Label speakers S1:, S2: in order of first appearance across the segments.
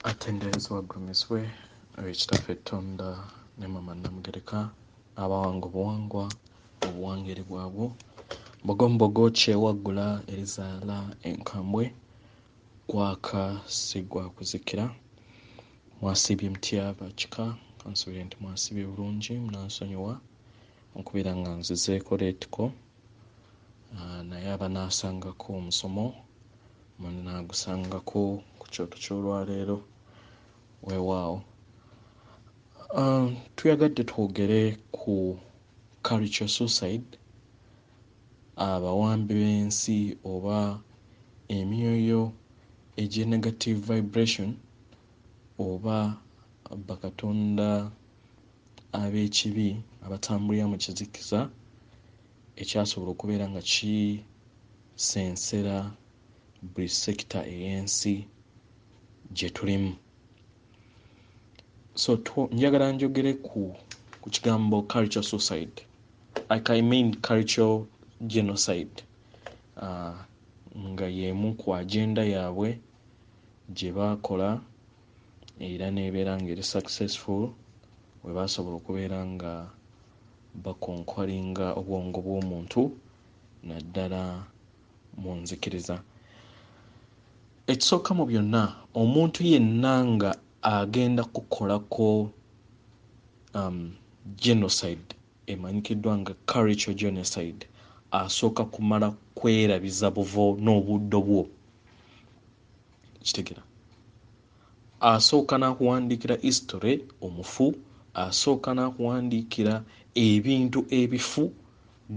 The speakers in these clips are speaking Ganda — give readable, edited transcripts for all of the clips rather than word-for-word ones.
S1: Atenderezwa agumizwe ekitaffe Tonda ne Mama Namugereka abawanga obuwangwa obuwangeri bwabwo mbogombogo kyewaggula erizaala enkambwe gwaka si gwa kuzikira mwasiibye mutya bakika kansuubire nti mwasiibye bulungi munansonyiwa okubeera nga nzizeeko leetiko naye abanaasangako omusomo munaagusangako ku kyoto ky'olwaleero weewaawo. Tuyagadde twogere ku cultural suicide, abawambi b'ensi oba emyoyo egy'enegative vibration oba bakatonda ab'ekibi abatambulira mu kizikiza ekyasobola okubeera nga kisensera buli sekita ey'ensi gye tulimu. So njagala njogere ku kigambo cultural suicide, like I mean cultural genocide, nga y'emu ku agenda yaabwe gye baakola era n'ebeera ng'eri successful bwe baasobola okubeera nga bakonkwalinga obwongo bw'omuntu naddala mu nzikiriza. Ekisooka mu byonna, omuntu yenna nga agenda kukolako genocide emanyikiddwa nga cultural genocide asooka kumala kwerabiza buvo n'obuddo bwo, kitegera, asooka n'akuwandiikira history omufu, asooka n'akuwandiikira ebintu ebifu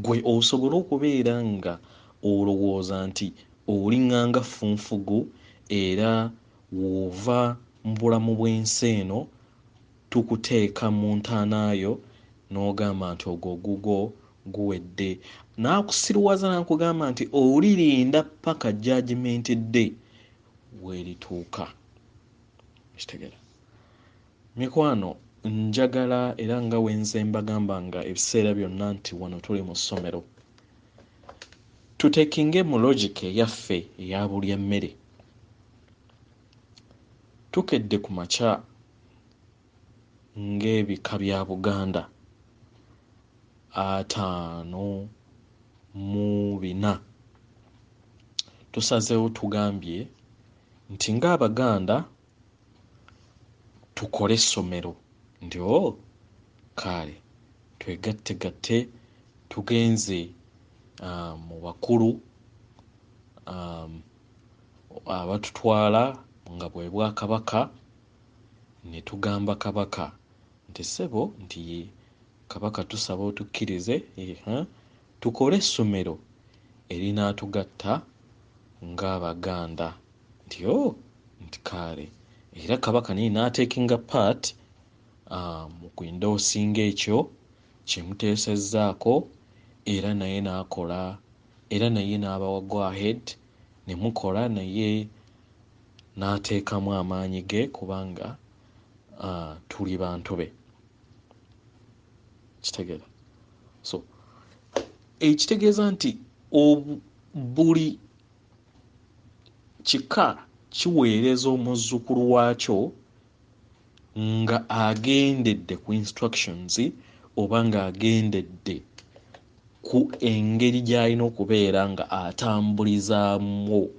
S1: gwe osobole okubeera nga olowooza nti olinganga funfugu era w'ova mu bulamu bw'ensi eno tukuteeka mu ntaanaayo n'ogamba nti ogwo ogugwo guwedde, n'akusiriwaza n'akugamba nti olirinda paka judgment day weerituuka. Kitegera mikwano, njagala era nga wenze mbagamba nga ebiseera byonna nti wano tuli mu ssomero, tuteekinge mu logic eyaffe eya bulya mmere. Tukedde ku makya ng'ebika bya Buganda 54 tusazeewo tugambye nti ng'Abaganda tukole essomero nti kale twegattegatte tugenze mu bakulu abatutwala nga bwe Bwakabaka ne tugamba Kabaka nti ssebo nti ye Kabaka tusaba otukkirize tukole essomero erinaatugatta ng'Abaganda nti nti kale era Kabaka naye n'ateekinga part mu kwindoosinga ekyo kimuteesezzaako era naye n'akola era naye n'abawa go ahead ne mukola naye n'ateekamu amaanyi ge kubanga tuli bantu be. Kitegeera? So ekitegeeza nti buli kika kiweereza omuzzukulu waakyo nga agendedde ku instructions oba ng'agendedde ku engeri gy'alina okubeera nga atambulizaamu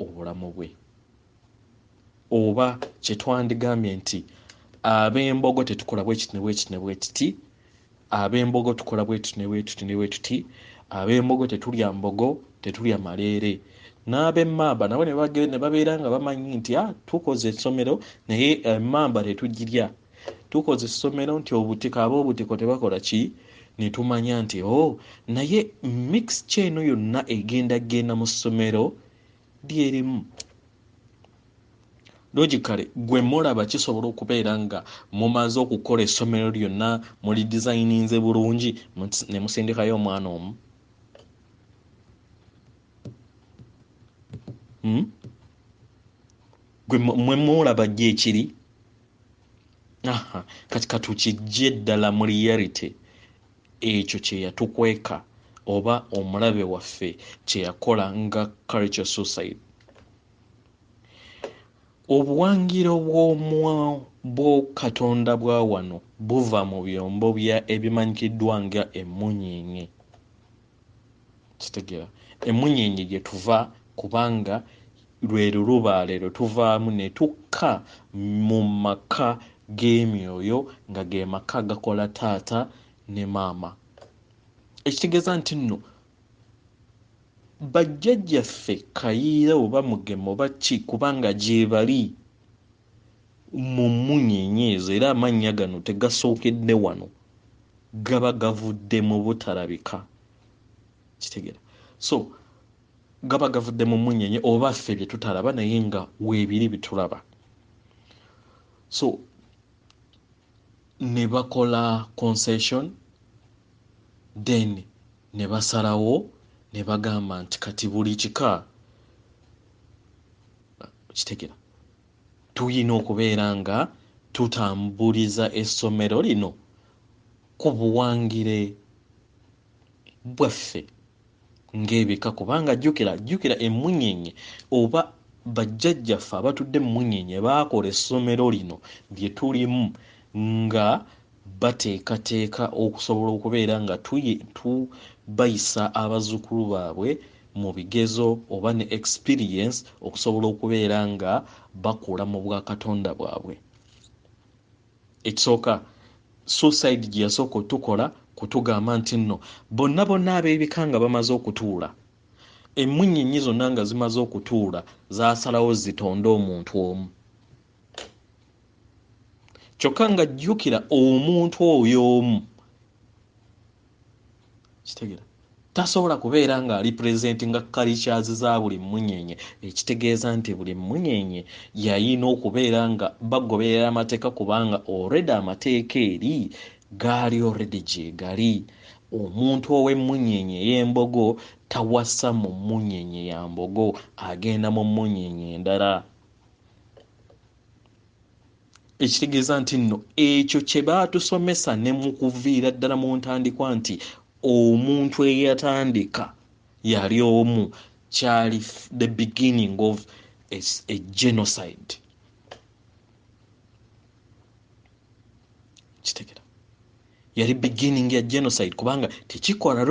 S1: obulamu bwe, oba kye twandigambye nti ab'embogo tetukola bwe kiti ne bwe kiti ne bwe kiti, ab'embogo tukola bwe tuti ne bwe tuti ne bwe tuti, ab'embogo tetulya mbogo tetulya maleere. N'ab'emmamba nabo ne babeera nga bamanyi nti tukoze essomero naye emmamba tetugirya, tukoze essomero nti obutiko ab'obutiko tebakola ki, ne tumanya nti naye mixture eno yonna genda mu ssomero lyerimu. Logically gwe mulaba kisobola okubeera nga mumaze okukola essomero lyonna muli designinze bulungi ne musindikayo omwana omu? Gwe mwe mulaba gye ekiri? Kati katukijje ddala mu reality ekyo kye yatukweka oba omulabe waffe kye yakola nga cultural suicide. obuwangiro bw'Katonda bwa wano buva mu byombo ebimanyikiddwa nga emmunyeenye. Kitegeera emmunyeenye gye tuva kubanga lwe lulubaale lwe tuvaamu ne tukka mu maka g'emyoyo nga ge maka gakola taata ne maama. Ekitegeeza nti nno bajjajjaffe Kayiira oba Mugema oba ki kubanga gye bali mu mmunyeenye ezo era amannya gano tegasookedde wano gaba gavudde mu butalabika. Kitegeera so gaba gavudde mu mmunyeenye oba ffe bye tutalaba naye nga weebiri bitulaba. So ne bakola concession then ne basalawo ne bagamba nti kati buli kika kitegeera tuyina okubeera nga tutambuliza essomero lino ku buwangire bwaffe ng'ebika kubanga jjukira emmunyeenye oba bajjajjaffe abatudde emmunyeenye baakola essomero lino lye tulimu nga bateekateeka okusobola okubeera nga bayisa abazzukulu baabwe mu bigezo oba ne experience okusobola okubeera nga bakula mu bwakatonda bwabwe. Ekisooka suicide gye yasooka otukola kutugamba nti nno bonna ab'ebika nga bamaze okutuula emmunyeenye zonna nga zimaze okutuula zaasalawo zitonde omuntu omu kyokka nga jjukira omuntu oyo omu kitegeera tasobola kubeera nga representinga cultures za buli mmunyeenye. Ekitegeeza nti buli mmunyeenye yayina okubeera nga bagoberera amateeka kubanga already amateeka eri gaali already gye gali. Omuntu ow'emmunyeenye y'embogo tawassa mu mmunyeenye ya mbogo agenda mu mmunyeenye endala. Ekitegeeza nti nno ekyo kye baatusomesa ne mu kuviira ddala mu ntandikwa nti omuntu eyatandika yali omu kyali the beginning of a genocide. Kitegeera yali beginning ya genocide kubanga tekikola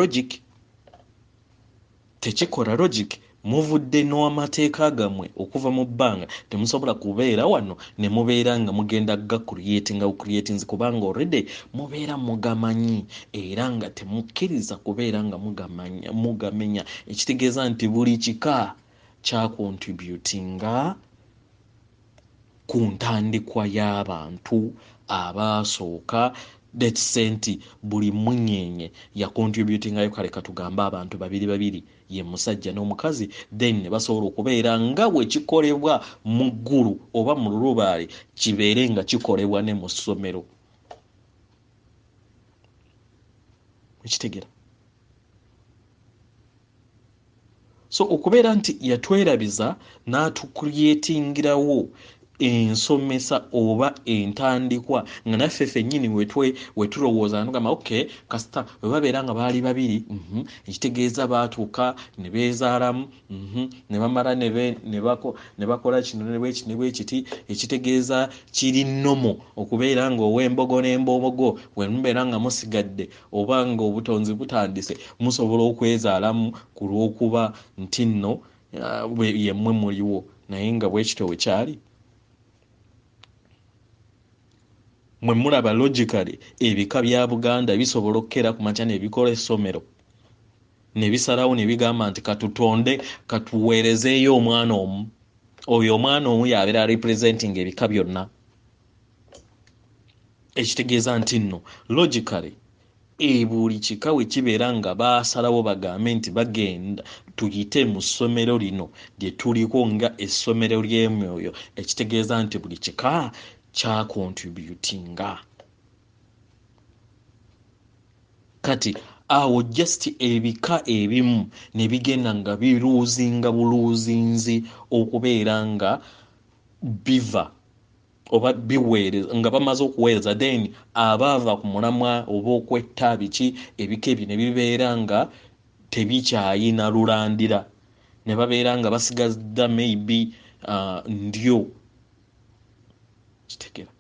S1: logic muvudde n'amateeka gammwe okuva mu bbanga temusobola kubeera wano ne mubeera nga mugenda creating kubanga already mubeera mugamanyi era nga temukkiriza kubeera nga mugamenya. Ekitegeeza nti buli kika kya contributinga ku ntandikwa y'abantu abaasooka. Senti buli mmunyeenye ya contributingayo kale katugamba abantu babiri ye musajja n'omukazi then ne basobola okubeera nga bwe kikolebwa mu ggulu oba mu lulubaale kibeere nga kikolebwa ne mu ssomero. Ekitegeera so okubeera nti yatwerabiza n'atucreatingirawo ensomesa oba entandikwa nga naffe ffennyini we tulowooza nogamba okay kasita we babeera nga baali babiri ekitegeeza baatuuka ne beezaalamu ne bamala ne bakola kino ne bwekiti ekitegeeza kiri nnomo okubeera nga ow'embogo n'embogo we mubeera nga musigadde oba nga obutonzi butandise musobola okwezaalamu ku lw'okuba nti nno yemmwe muliwo naye nga bwekito we kyali. Mwe mulaba logically ebika bya Buganda bisobola okukera ku makya ne bikola essomero ne bisalawo ne bigamba nti katutonde katuweerezeeyo omwana omu oyo omwana omu yabeera representing ebika byonna. Ekitegeeza nti nno logically buli kika we kibeera nga baasalawo bagambe nti bagenda tuyite mu ssomero lino lye tuliko nga essomero ly'emyoyo. Ekitegeeza nti buli kika kya contributinga. Kati awo just ebika ebimu ne bigenda nga biruuzinga buluuzinzi okubeera nga biva oba biweereza nga bamaze okuweereza then abaava ku mulamwa oba okwetta biki ebika ebyo ne bibeera nga tebikyayina lulandira ne babeera nga basigazza maybe ndyo kitegera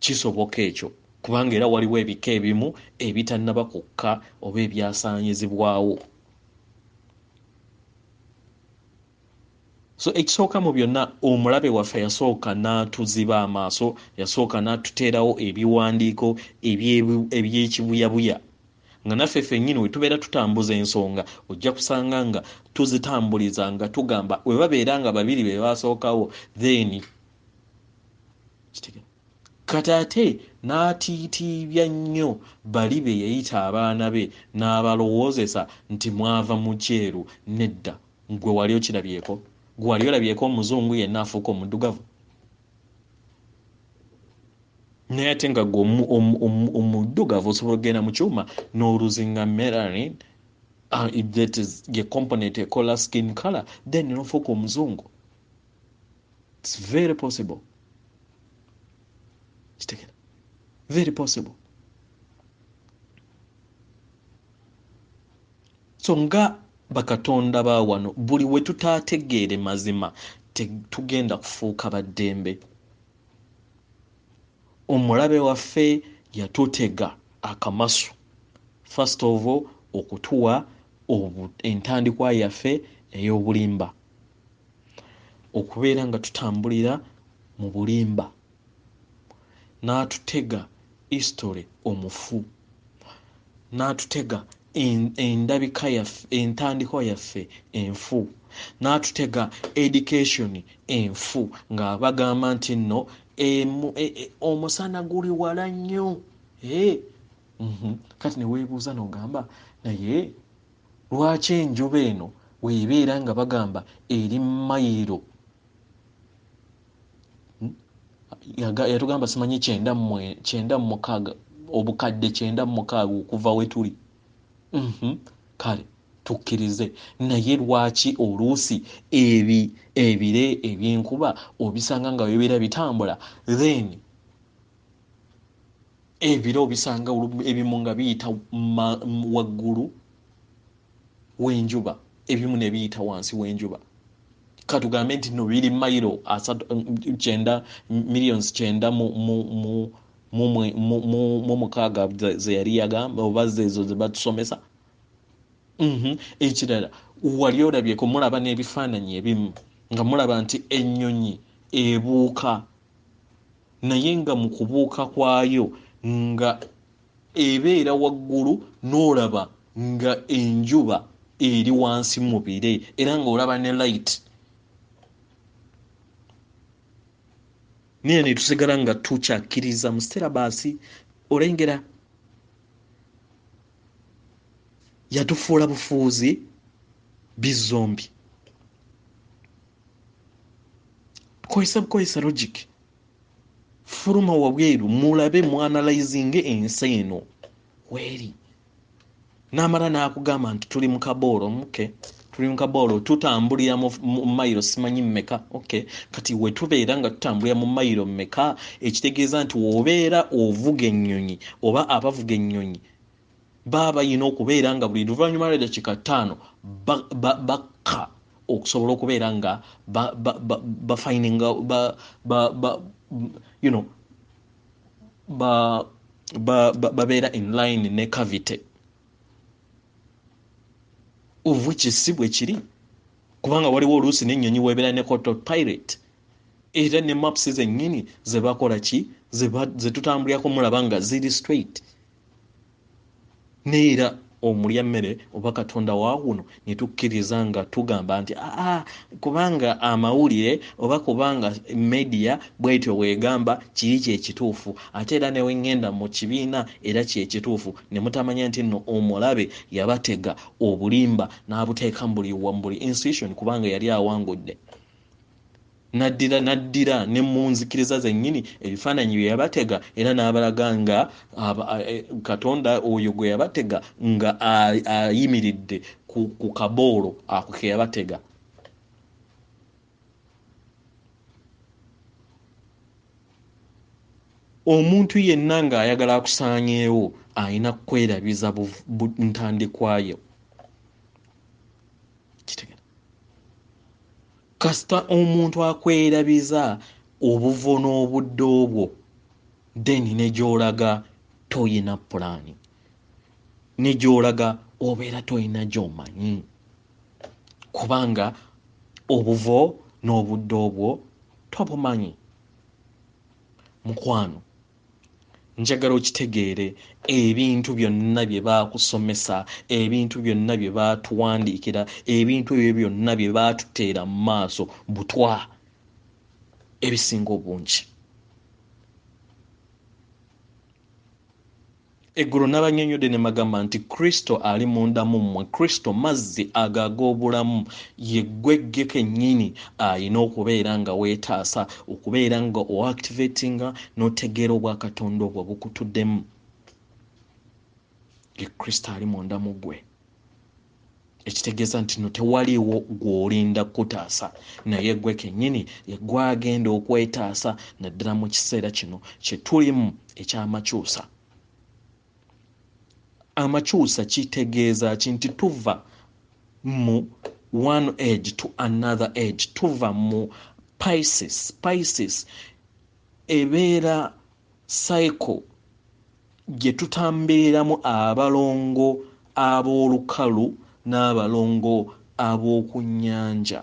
S1: kisoboka ekyo kubanga era waliwo ebika ebimu ebitannaba kukka oba ebyasaanyizibwawo. So ekisooka mu byonna omulabe waffe yasooka n'atuziba amaaso, yasooka n'atuteerawo ebiwandiiko ebyekibuyabuya nga naffe ffennyini we tubeera tutambuza ensonga ojja kusanga nga tuzitambuliza nga tugamba we babeera nga babiri be basookawo then kati ate n'atiitiibya nnyo bali be yayita abaana be n'abalowoozesa nti mwava mu kyeru. Nedda, gwe wali okirabyeko? Gwe wali olabyeko omuzungu yenna afuuka omuddugavu? naye ate nga gwe omuddugavu osobola okugenda mu kyuma n'oluzinga melanin that is ye component ekola skin color then n'ofuuka omuzungu. It's very possible. Very possible. So nga bakatonda ba wano buli we tutaategeere mazima tugenda kufuuka baddembe. Omulabe waffe yatutega akamasu first of all okutuwa entandikwa yaffe ey'obulimba, okubeera nga tutambulira mu bulimba, n'atutega history omufu, n'atutega endabika yaffe, entandikwa yaffe enfu, n'atutega education enfu nga bagamba nti nno omusana guli wala nnyo. Kati ne weebuuza n'ogamba naye lwaki enjuba eno weebeera nga bagamba eri mayiro yatugamba simanyi 96 obukadde 96 okuva we tuli. Kale tukkirize, naye lwaki oluusi ebire ebyenkuba obisanga nga bibeera bitambula then ebire obisanga ebimu nga biyita waggulu w'enjuba, ebimu ne biyita wansi w'enjuba. Katugambe nti no biri mayiro 9 millions 9 mu mukaaga ze yali yagamba oba zezo ze batusomesa. Ekirala wali olabyeko mulaba n'ebifaananyi ebimu nga mulaba nti ennyonyi ebuuka naye nga mu kubuuka kwayo nga ebeera waggulu n'olaba nga enjuba eri wansi mu bire era ng'olaba ne light. Niye ne tusigala nga tukyakkiriza mu sirabaasi olengera yatufuula bufuuzi bizombi. Koyesa logic. Fuluma wabweru mulabe muanalyzing ensi eno weri. N'amala n'akugamba nti tuli mu kaboolo muke. Tuli mu kaboolo tutambulira mu mayiro simanyi mmeka. Okay. Kati we tubeera nga tutambulira mu mayiro mmeka ekitegeeza nti wobeera ovuga ennyonyi oba abavuga ennyonyi baba yina okubeera nga buli luvannyuma lw'eddakiika 5 bakka okusobola okubeera nga bafininga you know babeera in line ne cavity of which si bwe kiri kubanga waliwo oluusi n'ennyonyi weebeera ne cotopirate era ne maps zennyini ze bakola ki ze tutambulirako mulaba nga ziri straight. Neera omulya mmere oba katonda waawuno ne tukkiriza nga tugamba nti kubanga amawulire oba kubanga media bwetyo weegamba kiri kyekituufu ate era ne wengenda mu kibiina era kyekituufu ne mutamanya nti nno omulabe yabatega obulimba n'abuteeka buli institution kubanga yali awangudde. Naddira ne munzikiriza zennyini ebifaananyi bye yabatega era n'abalaga nga katonda oyo gwe yabatega nga ayimiridde ku kaboolo ako ke yabatega. Omuntu yenna ng'ayagala akusaanyeewo alina kwerabiza ntandikwayo. Kasita omuntu akwerabiza obuvo n'obudde obwo then ne gy'olaga toyina pulaani, ne gy'olaga obeera toyina gy'omanyi, kubanga obuvo n'obudde obwo tobumanyi. Mukwano, njagala okitegeere, ebintu byonna bye baakusomesa, ebintu byonna bye baatuwandiikira, ebintu ebyo byonna bye baatuteera mu maaso butwa ebisinga obungi. Eggulu n'abannyonnyodde ne bagamba nti Kristo ali munda mu mmwe, Kristo mazzi ago ag'obulamu, ye ggwe kennyini alina okubeera nga weetaasa, okubeera nga oactivatinga n'otegeera obwakatonda obwo bukutuddemu. Ye Kristo ali munda mu ggwe, ekitegeeza nti no tewaliwo gw'olinda kutaasa, naye ggwe kennyini ye gwagenda okwetaasa, naddala mu kiseera kino kye tulimu eky'amakyusa. Amakyusa kitegeeza ki? Nti tuva mu one age to another age, tuva mu Pisces ebeera cycle gye tutambiriramu abalongo ab'olukalu n'abalongo ab'oku nnyanja.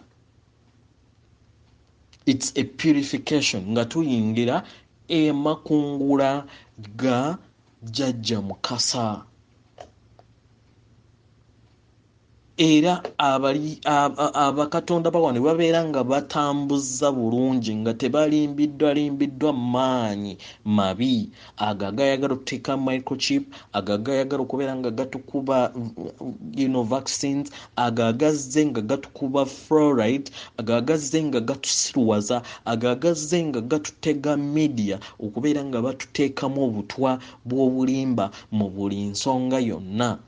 S1: It's a purification nga tuyingira emakungula ga jjajja Mukasa. Era abakatonda bawane babeera nga batambuza bulungi, nga tebalimbiddwa maanyi mabi ago agayagala okuteeka microchip, ago agayagala okubeera nga gatukuba vaccines, ago agazze nga gatukuba fluoride, ago agazze nga gatusiruwaza, ago agazze nga gatutega media okubeera nga batuteekamu obutwa bw'obulimba mu buli nsonga yonna,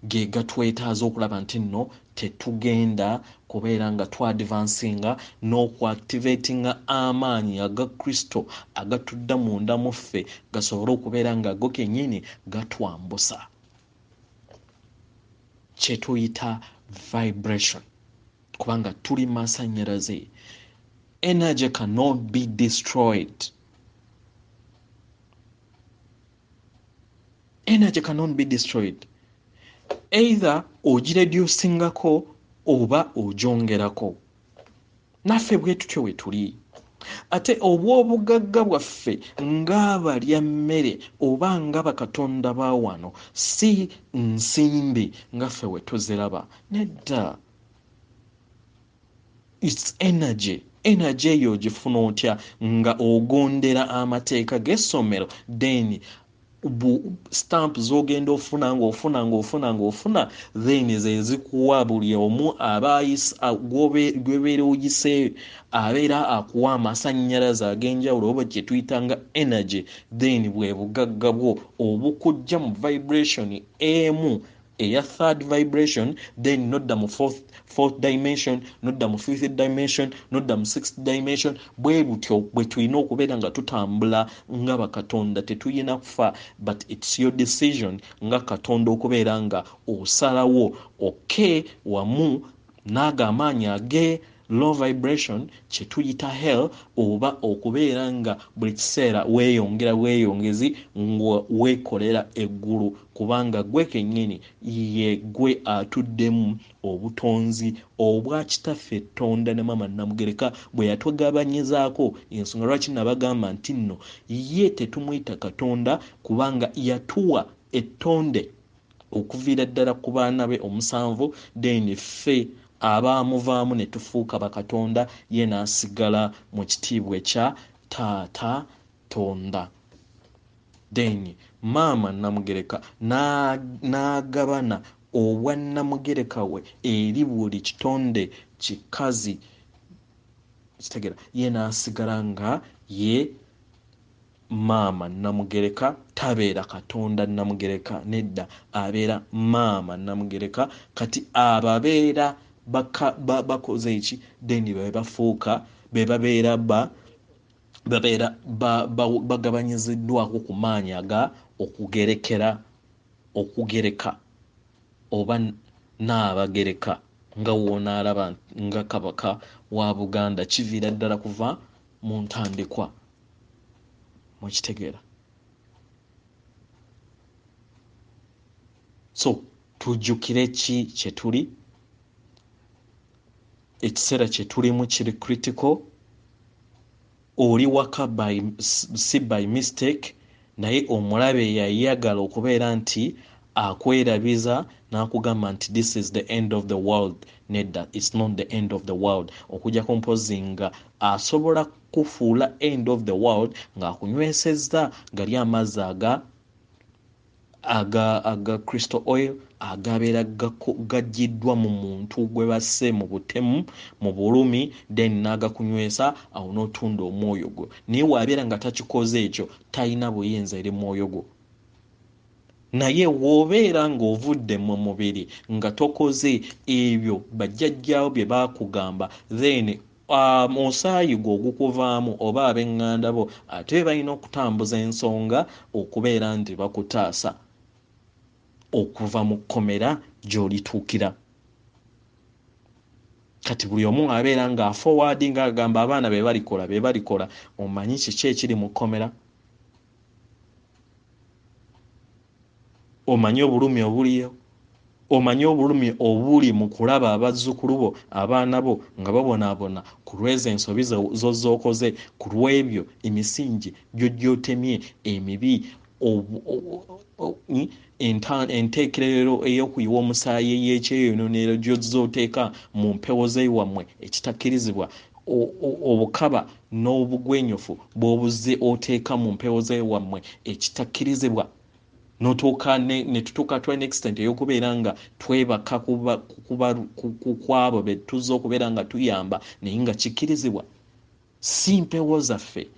S1: ge gatwetaaza okulaba nti nno tetugenda kubeera nga twadvansinga n'okuactivatinga amaanyi aga Kristo agatudda munda mu ffe gasobole okubeera nga go kennyini gatwambusa, kye tuyita vibration, kubanga tuli masannyalaze. Energy cannot be destroyed. Energy cannot be destroyed. Either ogiredyusingako oba ogyongerako. Naffe bwe tutyo we tuli. Ate obw'obugagga bwaffe ng'abalya mmere oba nga bakatonda ba wano si nsimbi nga ffe we tuziraba. Nedda. It's energy. Energy eyo ogifuna otya? Nga ogondera amateeka g'essomero, then stamp z'ogenda ofuna then ze zikuwa buli omu gwebeera oyise abeera akuwa amasannyalaze ag'enjawulo oba kye tuyitanga energy, then bwe bugagga bwo obukujja mu vibration emu eya third vibration, then nodda mu fourth dimension, nodda mu fifth dimension, nodda mu sixth dimension. Bwe butyo bwe tulina okubeera nga tutambula nga bakatonda, tetulina kufa, but it's your decision nga katonda okubeera nga osalawo oke wamu n'ago amaanyi age low vibration kye tuyita hell, oba okubeera nga buli kiseera weeyongezi nga weekolera eggulu, kubanga gwe kennyini ye gwe atuddemu obutonzi obwa kitaffe Tonda ne Maama Namugereka bwe yatwegabanyizaako. Ensonga lwaki nabagamba nti nno ye tetumuyita Katonda kubanga yatuwa ettonde okuviira ddala ku baana be 7, then ffe abaamuvaamu ne tufuuka bakatonda, ye n'asigala mu kitiibwa ekya Taata Tonda. Then Maama Namugereka n'agabana obwa Namugereka we eri buli kitonde kikazi, kitegeera, ye n'asigala nga ye Maama Namugereka, tabeera Katonda Namugereka, nedda abeera Maama Namugereka. Kati ababeera bakoze eki, then be bafuuka be babeera bagabanyiziddwako ku maanyi aga okugereka oba n'abagereka. nga woonaalaba nga kabaka wa Buganda kiviira ddala kuva mu ntandikwa mukitegeera. So tujjukire ki kyetuli, ekiseera kyetulimu kiri critical. Oli waka si by mistake, naye omulabe yayagala okubeera nti akwerabiza n'akugamba nti this is the end of the world. Nedda, it's not the end of the world. Okujjako mpozi nga asobola kufuula end of the world ng'akunywesezza gali amazzi aga crystal oil agabeera gaggiddwa mu muntu gwe basse mu butemu mu bulumi, then n'agakunywesa awo n'otunda omwoyo gwo. Naye waabeera nga takikoze ekyo talina buyinza eri mwoyo gwo. Naye w'obeera ng'ovudde mu mubiri nga tokoze ebyo bajjajjaawo bye baakugamba, then omusaayi gwo ogukuvaamu oba ab'eŋŋanda bo ate balina okutambuza ensonga okubeera nti bakutaasa okuva mu kkomera gy'olituukira. Kati buli omu abeera ng'aforward ng'agamba abaana be balikola, omanyi kiki ekiri mu kkomera? Omanyi obulumi obuliyo? Omanyi obulumi obuli mu kulaba abazzukulu bo, abaana bo nga babonaabona ku lw'ezo ensobi z'okoze, ku lw'ebyo emisingi gy'otemye emibi, enteekerero ey'okuyiwa omusaayi ey'ekyeyonoonero gy'ozooteeka mu mpewo z'ewammwe ekitakkirizibwa, obukaba n'obugwenyufu bw'obuze oteeka mu mpewo z'ewammwe ekitakkirizibwa. Notuuka ne tutuuka to an extent ey'okubeera nga twebaka kwabo be tuzza okubeera nga tuyamba naye nga kikkirizibwa. Si mpewo zaffe,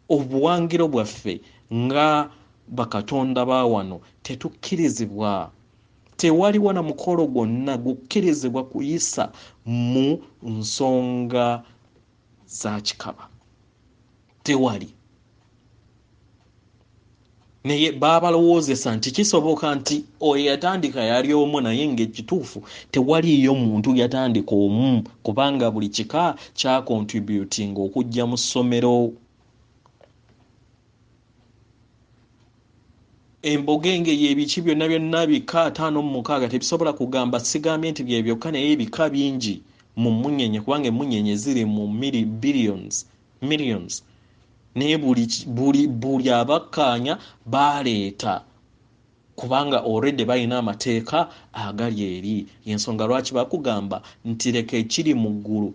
S1: obuwangiro bwaffe nga bakatonda ba wano tetukkirizibwa. Tewaliwo na mukolo gwonna gukkirizibwa kuyisa mu nsonga za kikaba. Tewali. Naye baabalowoozesa nti kisoboka nti oyo yatandika yali omu, naye ng'ekituufu tewaliyo muntu yatandika omu, kubanga buli kika kyakontributinga okujja mu ssomero. Emboga engeri ebiki byonna bika 56 tebisobola kugamba, sigambye nti bye byokka, naye ebika bingi mu mmunyenye, kubanga emmunyenye ziri mu millions. Naye buli abakkaanya baleeta, kubanga already balina amateeka agali eri. Ensonga lwaki bakugamba nti leka ekiri mu ggulu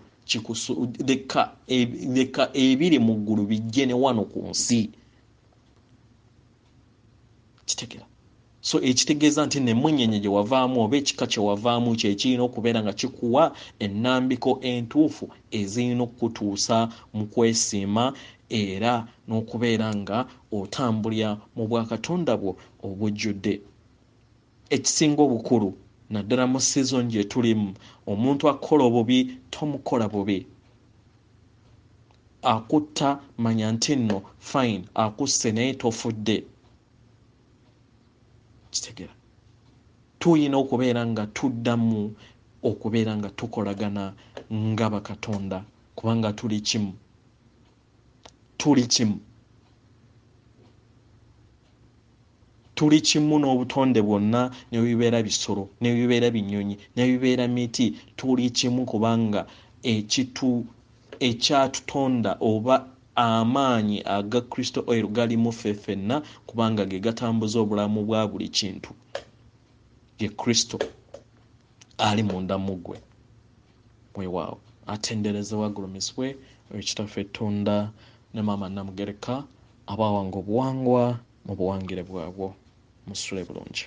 S1: leka ebiri mu ggulu bijje ne wano ku nsi. Kitegera. So ekitegeeza nti nemmunyenye gye wavaamu oba ekika kye wavaamu kyekirina okubeera nga kikuwa ennambiko entuufu ezirina okutuusa mu kwesiima era n'okubeera nga otambulira mu bwakatonda bwo obujjudde. Ekisinga obukulu naddala mu season gye tulimu, omuntu akola obubi tomukola bubi. Akutta manya nti nno fine, akusse naye tofudde. Kitegera. Tuyina okubeera nga tuddamu okubeera nga tukolagana nga bakatonda, kubanga tuli kimu. Tuli kimu n'obutonde bwonna, ne bibeera bisolo, ne bibeera binyonyi, ne bibeera miti. Tuli kimu kubanga ekyatutonda oba amaanyi aga crystal oil gali mu ffe ffenna, kubanga ge gatambuza obulamu bwa buli kintu. Ye Kristo ali munda mu ggwe. Weewaawo atendereze wagulumiswe ekitaffe Tonda ne Maama Namugereka abawanga obuwangwa mu buwangire bwabwo. Musule bulungi.